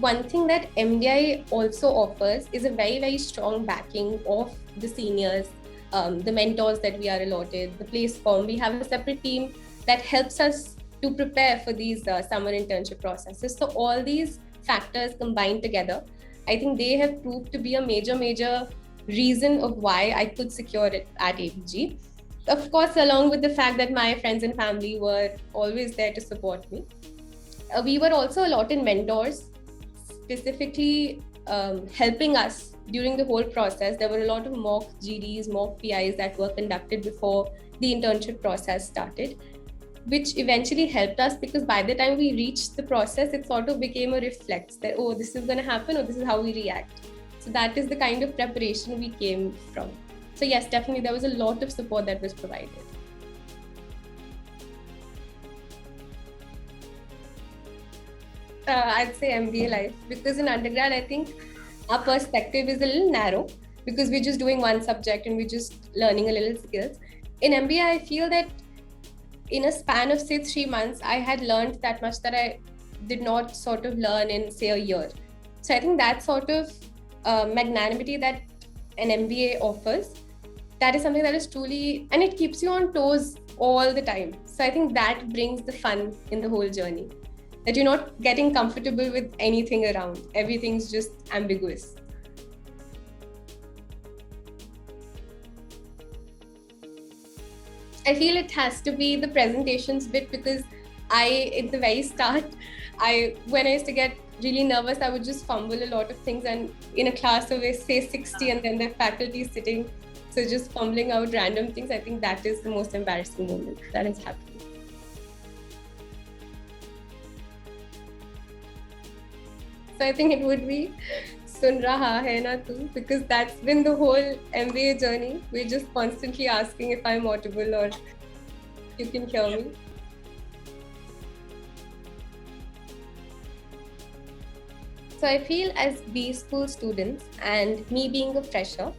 one thing that MDI also offers is a very, very strong backing of the seniors, the mentors that we are allotted, the place form. We have a separate team that helps us to prepare for these summer internship processes. So all these factors combined together, I think they have proved to be a major reason of why I could secure it at ABG. Of course, along with the fact that my friends and family were always there to support me. We were also allotted mentors, specifically helping us during the whole process. There were a lot of mock GDs, mock PIs that were conducted before the internship process started, which eventually helped us because by the time we reached the process, it sort of became a reflex that, oh, this is going to happen or this is how we react. So that is the kind of preparation we came from. So yes, definitely there was a lot of support that was provided. I'd say MBA life, because in undergrad, I think our perspective is a little narrow because we're just doing one subject and we're just learning a little skills. In MBA, I feel that in a span of say 3 months, I had learned that much that I did not sort of learn in say a year. So I think that sort of magnanimity that an MBA offers, that is something that is truly, and it keeps you on toes all the time. So I think that brings the fun in the whole journey, that you're not getting comfortable with anything around. Everything's just ambiguous. I feel it has to be the presentations bit because at the very start, when I used to get really nervous, I would just fumble a lot of things, and in a class of say 60 and then the faculty is sitting, so just fumbling out random things. I think that is the most embarrassing moment that has happened. So I think it would be Sun Raha Hai Na Tu, because that's been the whole MBA journey. We're just constantly asking if I'm audible or you can hear me. So I feel as B school students and me being a fresher,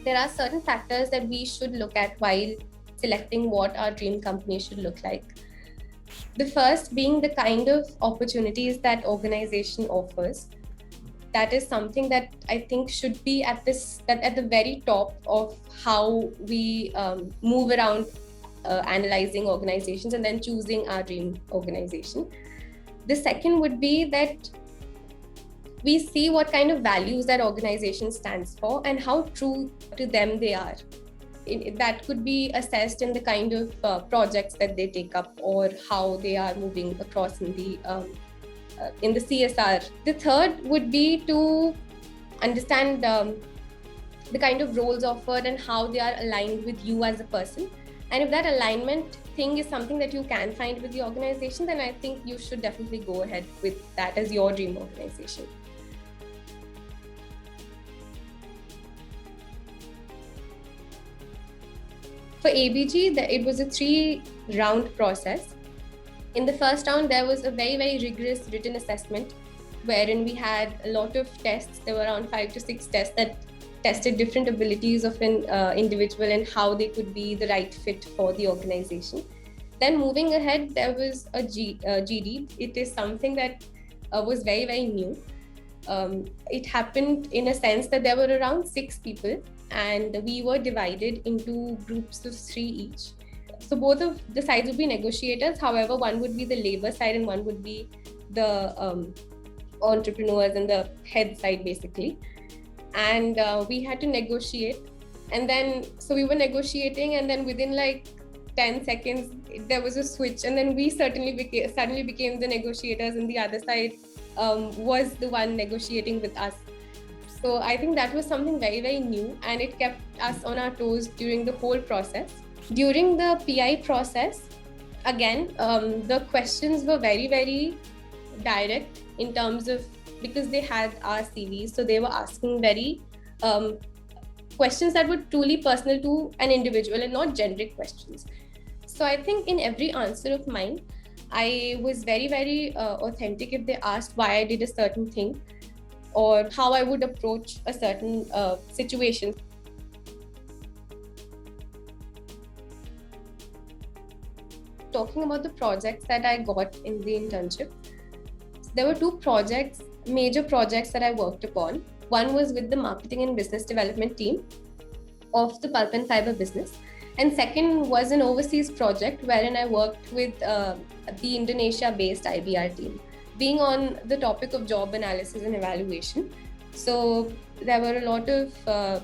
there are certain factors that we should look at while selecting what our dream company should look like. The first being the kind of opportunities that organization offers. That is something that I think should be at the very top of how we move around analyzing organizations and then choosing our dream organization. The second would be that we see what kind of values that organization stands for and how true to them they are. That could be assessed in the kind of projects that they take up or how they are moving across in the CSR. The third would be to understand the kind of roles offered and how they are aligned with you as a person. And if that alignment thing is something that you can find with the organization, then I think you should definitely go ahead with that as your dream organization. For ABG, it was a 3-round process. In the first round, there was a very, very rigorous written assessment wherein we had a lot of tests. There were around 5 to 6 tests that tested different abilities of an individual and how they could be the right fit for the organization. Then moving ahead, there was a GD. It is something that was very, very new. It happened in a sense that there were around 6 people and we were divided into groups of 3 each. So both of the sides would be negotiators. However, one would be the labor side and one would be the entrepreneurs and the head side, basically. And we had to negotiate. And then, so we were negotiating, and then within like 10 seconds, there was a switch. And then we suddenly became the negotiators, and the other side was the one negotiating with us. So I think that was something very, very new, and it kept us on our toes during the whole process. During the PI process, again, the questions were very, very direct in terms of, because they had our CVs, so they were asking very questions that were truly personal to an individual and not generic questions. So I think in every answer of mine, I was very, very authentic if they asked why I did a certain thing or how I would approach a certain situation. Talking about the projects that I got in the internship. there were two major projects that I worked upon. One was with the marketing and business development team of the pulp and fiber business. And second was an overseas project wherein I worked with the Indonesia-based IBR team, being on the topic of job analysis and evaluation. So there were a lot of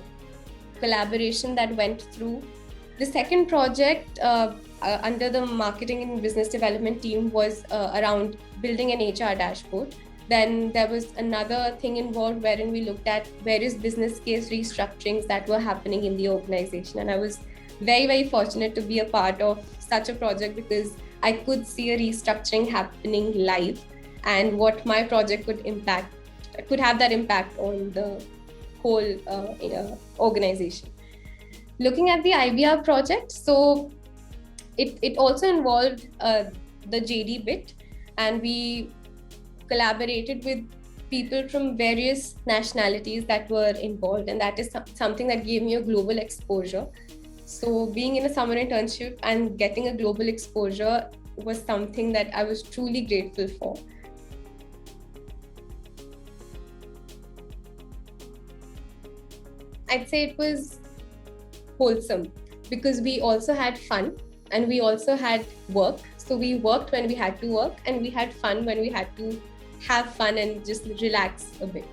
collaboration that went through. The second project under the marketing and business development team was around building an HR dashboard. Then there was another thing involved wherein we looked at various business case restructurings that were happening in the organization. And I was very, very fortunate to be a part of such a project because I could see a restructuring happening live and what my project could have that impact on the whole organization. Looking at the IBR project, so it also involved the JD bit, and we collaborated with people from various nationalities that were involved, and that is something that gave me a global exposure. So being in a summer internship and getting a global exposure was something that I was truly grateful for. I'd say it was wholesome because we also had fun and we also had work. So we worked when we had to work and we had fun when we had to have fun and just relax a bit.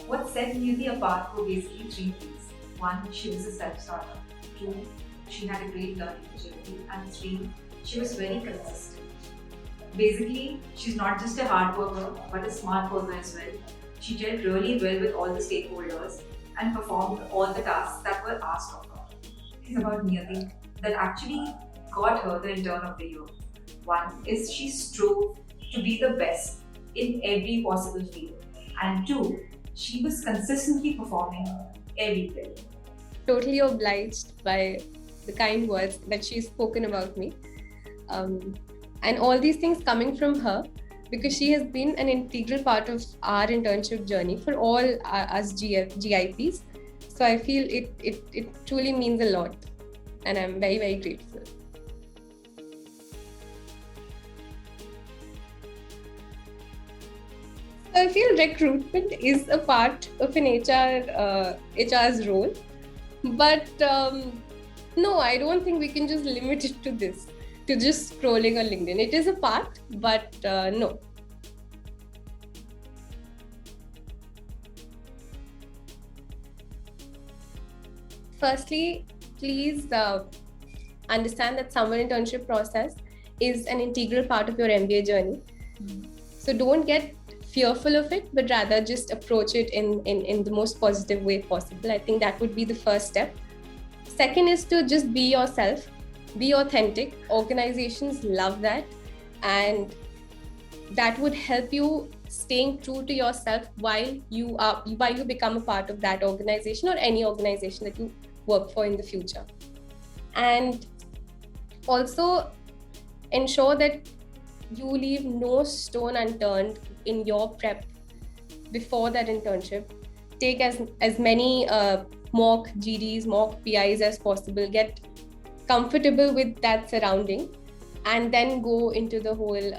What set Niyati apart were basically three things. One, she was a self-starter. Two, she had a great learning agility. And three, she was very consistent. Basically, she's not just a hard worker, but a smart worker as well. She dealt really well with all the stakeholders and performed all the tasks that were asked of her. Things about Niyati that actually got her the intern of the year. One is she strove to be the best in every possible field. And two, she was consistently performing everywhere. Totally obliged by the kind words that she's spoken about me. And all these things coming from her because she has been an integral part of our internship journey for all us GIPs. So I feel it truly means a lot and I'm very, very grateful. So I feel recruitment is a part of an HR's role, but no, I don't think we can just limit it to this, to just scrolling on LinkedIn. It is a part, but no. Firstly, please understand that summer internship process is an integral part of your MBA journey. So don't get fearful of it, but rather just approach it in the most positive way possible. I think that would be the first step. Second is to just be yourself, be authentic. Organizations love that, and that would help you staying true to yourself while you become a part of that organization or any organization that you work for in the future. And also ensure that you leave no stone unturned in your prep before that internship. Take as many mock GDs, mock PIs as possible. Get comfortable with that surrounding and then go into the whole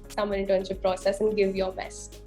summer internship process and give your best.